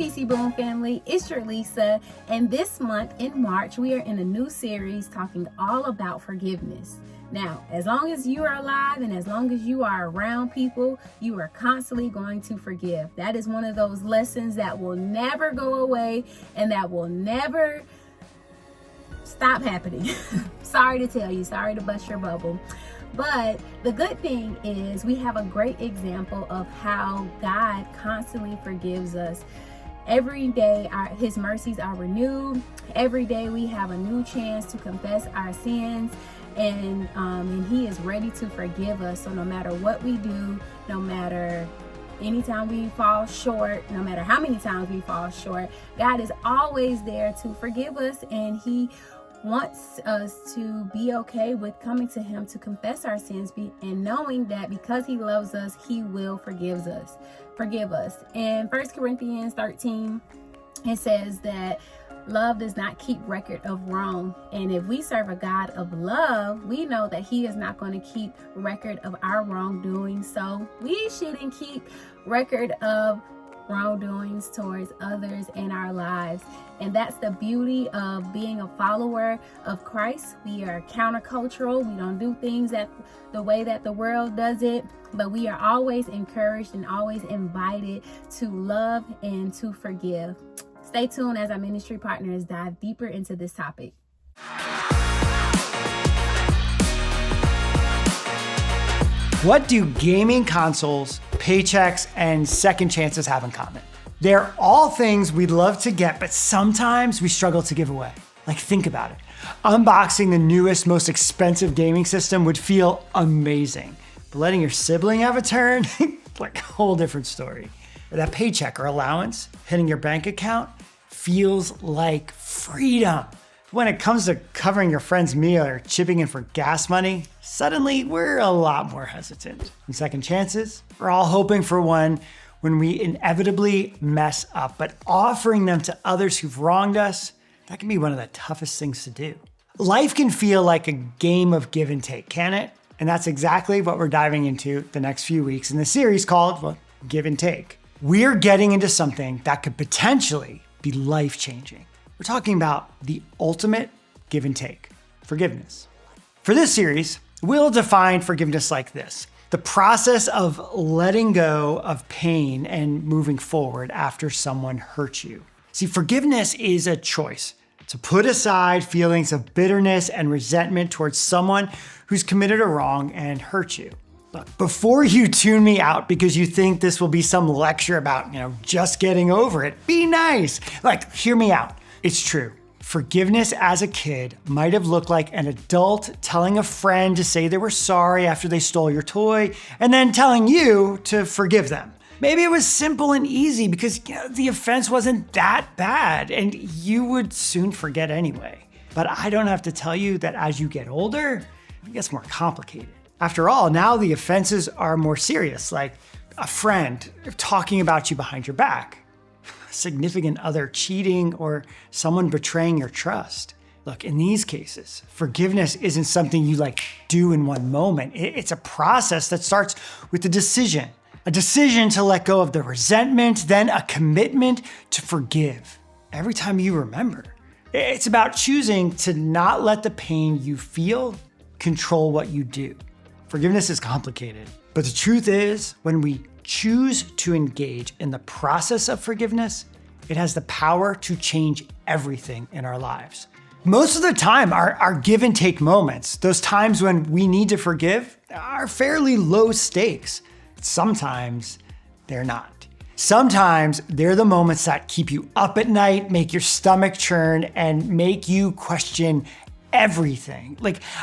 CC Boom family, it's Gerlisa, and this month in March, we are in a new series talking all about forgiveness. Now, as long as you are alive and as long as you are around people, you are constantly going to forgive. That is one of those lessons that will never go away and that will never stop happening. Sorry to tell you, sorry to bust your bubble. But the good thing is we have a great example of how God constantly forgives us. Every day, His mercies are renewed. Every day we have a new chance to confess our sins, and He is ready to forgive us. So no matter what we do, no matter anytime we fall short, no matter how many times we fall short, God is always there to forgive us, and He wants us to be okay with coming to Him to confess our sins and knowing that because He loves us, He will forgive us. In 1 Corinthians 13, it says that love does not keep record of wrong. And if we serve a God of love, we know that He is not going to keep record of our wrongdoing. So we shouldn't keep record of wrongdoings towards others in our lives. And that's the beauty of being a follower of Christ. We are countercultural. We don't do things the way that the world does it, but we are always encouraged and always invited to love and to forgive. Stay tuned as our ministry partners dive deeper into this topic. What do gaming consoles, paychecks, and second chances have in common? They're all things we'd love to get, but sometimes we struggle to give away. Like, think about it. Unboxing the newest, most expensive gaming system would feel amazing. But letting your sibling have a turn, like a whole different story. That paycheck or allowance hitting your bank account feels like freedom. When it comes to covering your friend's meal or chipping in for gas money, suddenly we're a lot more hesitant. And second chances, we're all hoping for one when we inevitably mess up, but offering them to others who've wronged us, that can be one of the toughest things to do. Life can feel like a game of give and take, can it? And that's exactly what we're diving into the next few weeks in the series called, Give and Take. We're getting into something that could potentially be life-changing. We're talking about the ultimate give and take, forgiveness. For this series, we'll define forgiveness like this: the process of letting go of pain and moving forward after someone hurt you. See, forgiveness is a choice to put aside feelings of bitterness and resentment towards someone who's committed a wrong and hurt you. Look, before you tune me out because you think this will be some lecture about, just getting over it, be nice. Hear me out. It's true. Forgiveness as a kid might have looked like an adult telling a friend to say they were sorry after they stole your toy and then telling you to forgive them. Maybe it was simple and easy because the offense wasn't that bad and you would soon forget anyway. But I don't have to tell you that as you get older, it gets more complicated. After all, now the offenses are more serious, like a friend talking about you behind your back, a significant other cheating, or someone betraying your trust. Look, in these cases, forgiveness isn't something you do in one moment. It's a process that starts with a decision to let go of the resentment, then a commitment to forgive every time you remember. It's about choosing to not let the pain you feel control what you do. Forgiveness is complicated, but the truth is, when we choose to engage in the process of forgiveness, it has the power to change everything in our lives. Most of the time, our give and take moments, those times when we need to forgive, are fairly low stakes. Sometimes they're not. Sometimes they're the moments that keep you up at night, make your stomach churn, and make you question everything.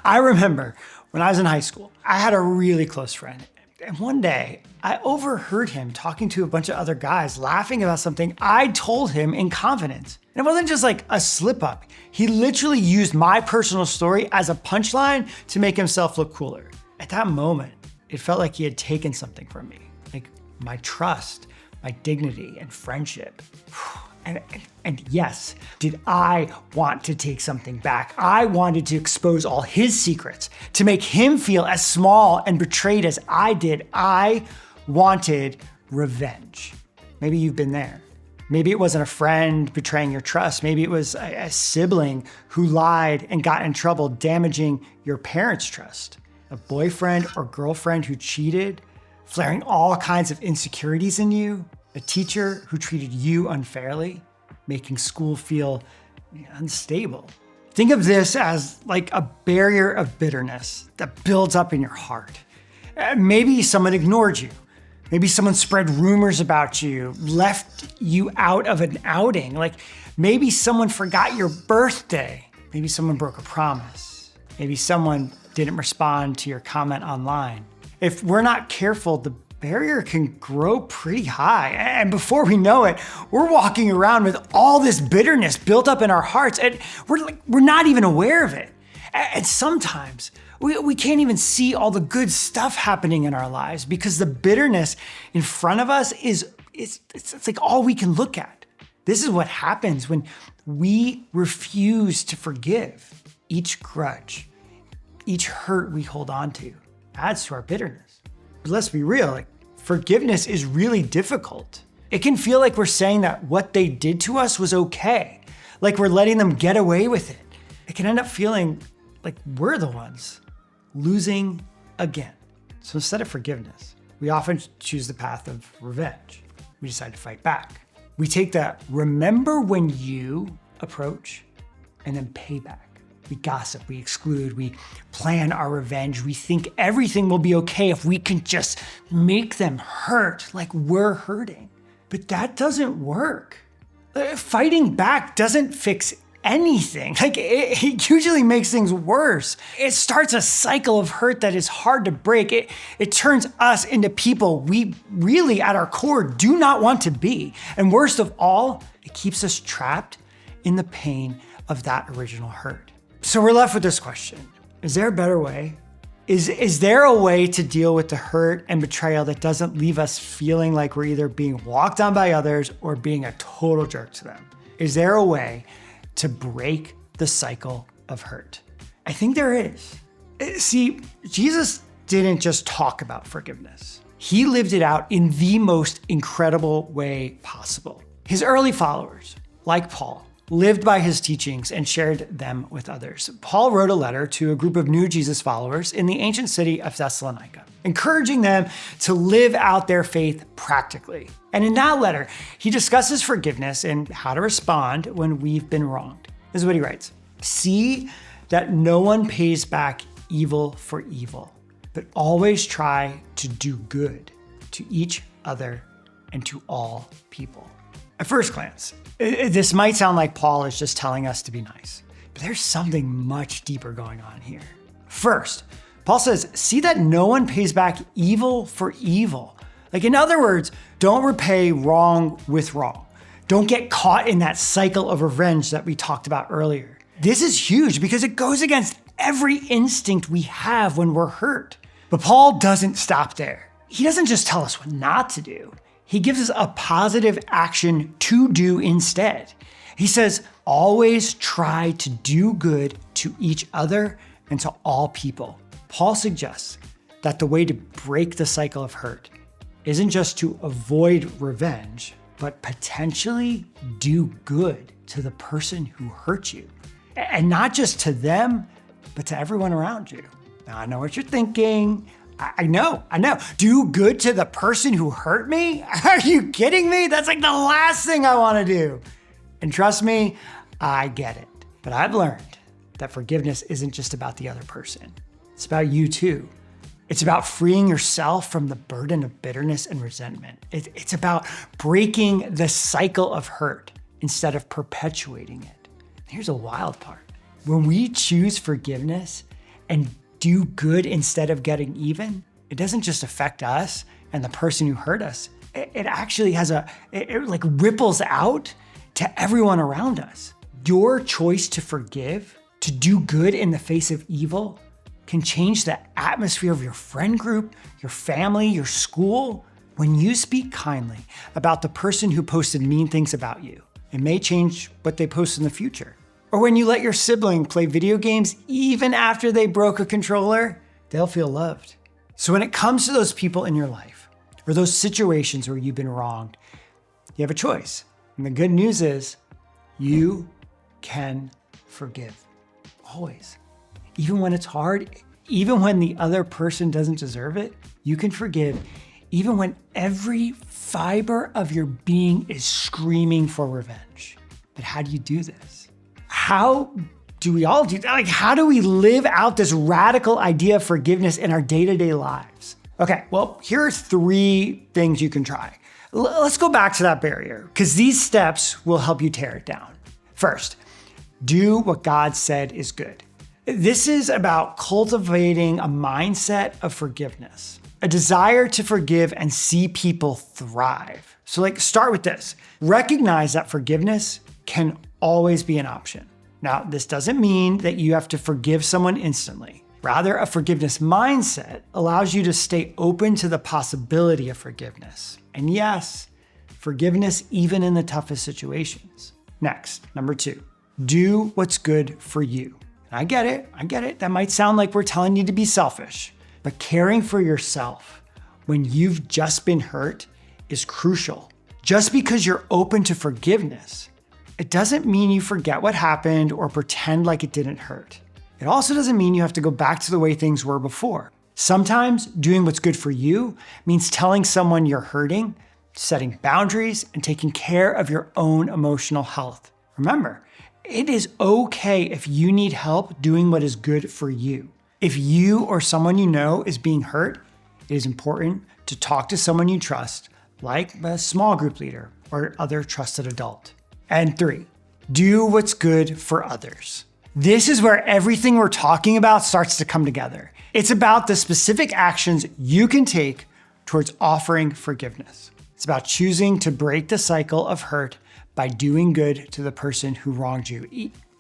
I remember when I was in high school, I had a really close friend. And one day, I overheard him talking to a bunch of other guys laughing about something I told him in confidence. And it wasn't just a slip up. He literally used my personal story as a punchline to make himself look cooler. At that moment, it felt like he had taken something from me, my trust, my dignity, and friendship. And yes, did I want to take something back? I wanted to expose all his secrets, to make him feel as small and betrayed as I did. I wanted revenge. Maybe you've been there. Maybe it wasn't a friend betraying your trust. Maybe it was a sibling who lied and got in trouble, damaging your parents' trust. A boyfriend or girlfriend who cheated, flaring all kinds of insecurities in you. A teacher who treated you unfairly, making school feel unstable. Think of this as like a barrier of bitterness that builds up in your heart. Maybe someone ignored you. Maybe someone spread rumors about you, left you out of an outing. Like maybe someone forgot your birthday. Maybe someone broke a promise. Maybe someone didn't respond to your comment online. If we're not careful, the barrier can grow pretty high. And before we know it, we're walking around with all this bitterness built up in our hearts, and we're not even aware of it. And sometimes we can't even see all the good stuff happening in our lives because the bitterness in front of us it's like all we can look at. This is what happens when we refuse to forgive. Each grudge, each hurt we hold on to adds to our bitterness. But let's be real, forgiveness is really difficult. It can feel like we're saying that what they did to us was okay, like we're letting them get away with it. It can end up feeling like we're the ones losing again. So instead of forgiveness, we often choose the path of revenge. We decide to fight back. We take that remember when you approach and then pay back. We gossip, we exclude, we plan our revenge. We think everything will be okay if we can just make them hurt like we're hurting. But that doesn't work. Fighting back doesn't fix anything. It usually makes things worse. It starts a cycle of hurt that is hard to break. It turns us into people we really at our core do not want to be. And worst of all, it keeps us trapped in the pain of that original hurt. So we're left with this question. Is there a better way? Is there a way to deal with the hurt and betrayal that doesn't leave us feeling like we're either being walked on by others or being a total jerk to them? Is there a way to break the cycle of hurt? I think there is. See, Jesus didn't just talk about forgiveness. He lived it out in the most incredible way possible. His early followers, like Paul, lived by his teachings and shared them with others. Paul wrote a letter to a group of new Jesus followers in the ancient city of Thessalonica, encouraging them to live out their faith practically. And in that letter, he discusses forgiveness and how to respond when we've been wronged. This is what he writes. See that no one pays back evil for evil, but always try to do good to each other and to all people. At first glance, this might sound like Paul is just telling us to be nice, but there's something much deeper going on here. First, Paul says, see that no one pays back evil for evil. In other words, don't repay wrong with wrong. Don't get caught in that cycle of revenge that we talked about earlier. This is huge because it goes against every instinct we have when we're hurt. But Paul doesn't stop there. He doesn't just tell us what not to do. He gives us a positive action to do instead. He says, always try to do good to each other and to all people. Paul suggests that the way to break the cycle of hurt isn't just to avoid revenge, but potentially do good to the person who hurt you. And not just to them, but to everyone around you. Now, I know what you're thinking. I know. Do good to the person who hurt me? Are you kidding me? That's the last thing I want to do. And trust me, I get it. But I've learned that forgiveness isn't just about the other person. It's about you too. It's about freeing yourself from the burden of bitterness and resentment. It's about breaking the cycle of hurt instead of perpetuating it. Here's a wild part. When we choose forgiveness and do good instead of getting even, it doesn't just affect us and the person who hurt us. It actually has it ripples out to everyone around us. Your choice to forgive, to do good in the face of evil, can change the atmosphere of your friend group, your family, your school. When you speak kindly about the person who posted mean things about you, it may change what they post in the future. Or when you let your sibling play video games even after they broke a controller, they'll feel loved. So when it comes to those people in your life, or those situations where you've been wronged, you have a choice. And the good news is you can forgive. Always. Even when it's hard, even when the other person doesn't deserve it, you can forgive. Even when every fiber of your being is screaming for revenge. But how do you do this? How do we all do that? Like, how do we live out this radical idea of forgiveness in our day-to-day lives? Okay, well, here are 3 things you can try. Let's go back to that barrier, because these steps will help you tear it down. First, do what God said is good. This is about cultivating a mindset of forgiveness, a desire to forgive and see people thrive. So start with this. Recognize that forgiveness can always be an option. Now, this doesn't mean that you have to forgive someone instantly. Rather, a forgiveness mindset allows you to stay open to the possibility of forgiveness. And yes, forgiveness even in the toughest situations. Next, number 2, do what's good for you. And I get it. That might sound like we're telling you to be selfish, but caring for yourself when you've just been hurt is crucial. Just because you're open to forgiveness, it doesn't mean you forget what happened or pretend like it didn't hurt. It also doesn't mean you have to go back to the way things were before. Sometimes doing what's good for you means telling someone you're hurting, setting boundaries, and taking care of your own emotional health. Remember, it is okay if you need help doing what is good for you. If you or someone you know is being hurt, it is important to talk to someone you trust, like a small group leader or other trusted adult. And 3, do what's good for others. This is where everything we're talking about starts to come together. It's about the specific actions you can take towards offering forgiveness. It's about choosing to break the cycle of hurt by doing good to the person who wronged you,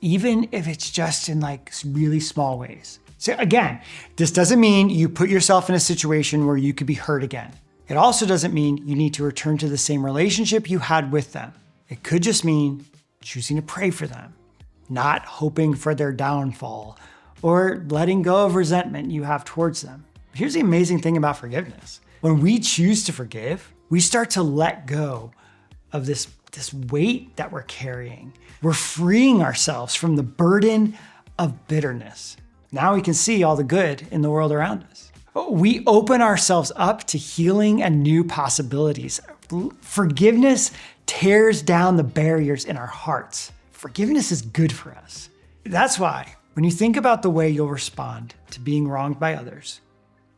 even if it's just in really small ways. So again, this doesn't mean you put yourself in a situation where you could be hurt again. It also doesn't mean you need to return to the same relationship you had with them. It could just mean choosing to pray for them, not hoping for their downfall, or letting go of resentment you have towards them. But here's the amazing thing about forgiveness. When we choose to forgive, we start to let go of this weight that we're carrying. We're freeing ourselves from the burden of bitterness. Now we can see all the good in the world around us. We open ourselves up to healing and new possibilities. Forgiveness tears down the barriers in our hearts. Forgiveness is good for us. That's why when you think about the way you'll respond to being wronged by others,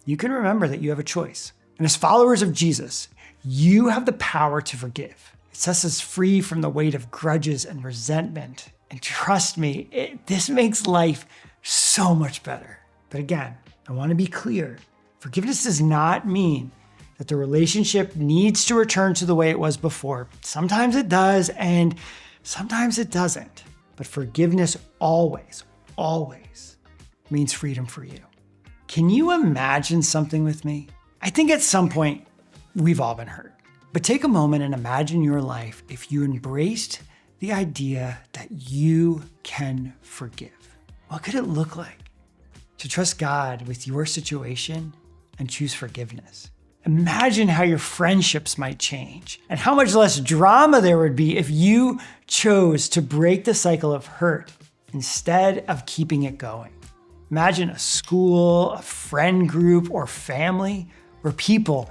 you can remember that you have a choice. And as followers of Jesus, you have the power to forgive. It sets us free from the weight of grudges and resentment. And trust me, this makes life so much better. But again, I want to be clear. Forgiveness does not mean that the relationship needs to return to the way it was before. Sometimes it does, and sometimes it doesn't. But forgiveness always means freedom for you. Can you imagine something with me? I think at some point, we've all been hurt. But take a moment and imagine your life if you embraced the idea that you can forgive. What could it look like to trust God with your situation and choose forgiveness? Imagine how your friendships might change and how much less drama there would be if you chose to break the cycle of hurt instead of keeping it going. Imagine a school, a friend group, or family where people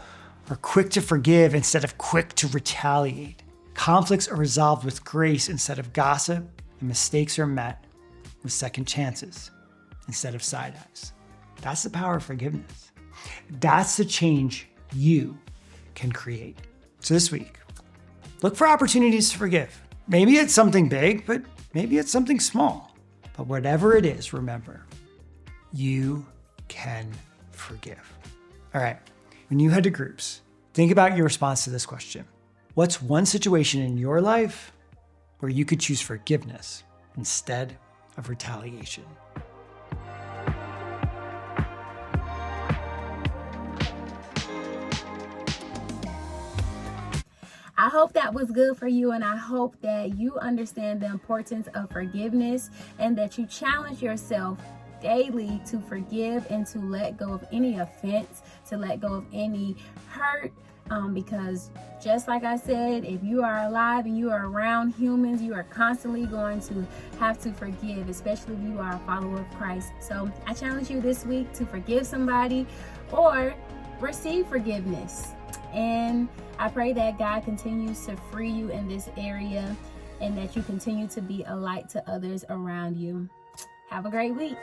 are quick to forgive instead of quick to retaliate. Conflicts are resolved with grace instead of gossip, and mistakes are met with second chances instead of side eyes. That's the power of forgiveness. That's the change you can create. So this week, look for opportunities to forgive. Maybe it's something big, but maybe it's something small. But whatever it is, remember, you can forgive. All right, when you head to groups, think about your response to this question. What's one situation in your life where you could choose forgiveness instead of retaliation? I hope that was good for you, and I hope that you understand the importance of forgiveness and that you challenge yourself daily to forgive and to let go of any offense, to let go of any hurt, Because just like I said, if you are alive and you are around humans, you are constantly going to have to forgive, especially if you are a follower of Christ. So I challenge you this week to forgive somebody or receive forgiveness. And I pray that God continues to free you in this area and that you continue to be a light to others around you. Have a great week.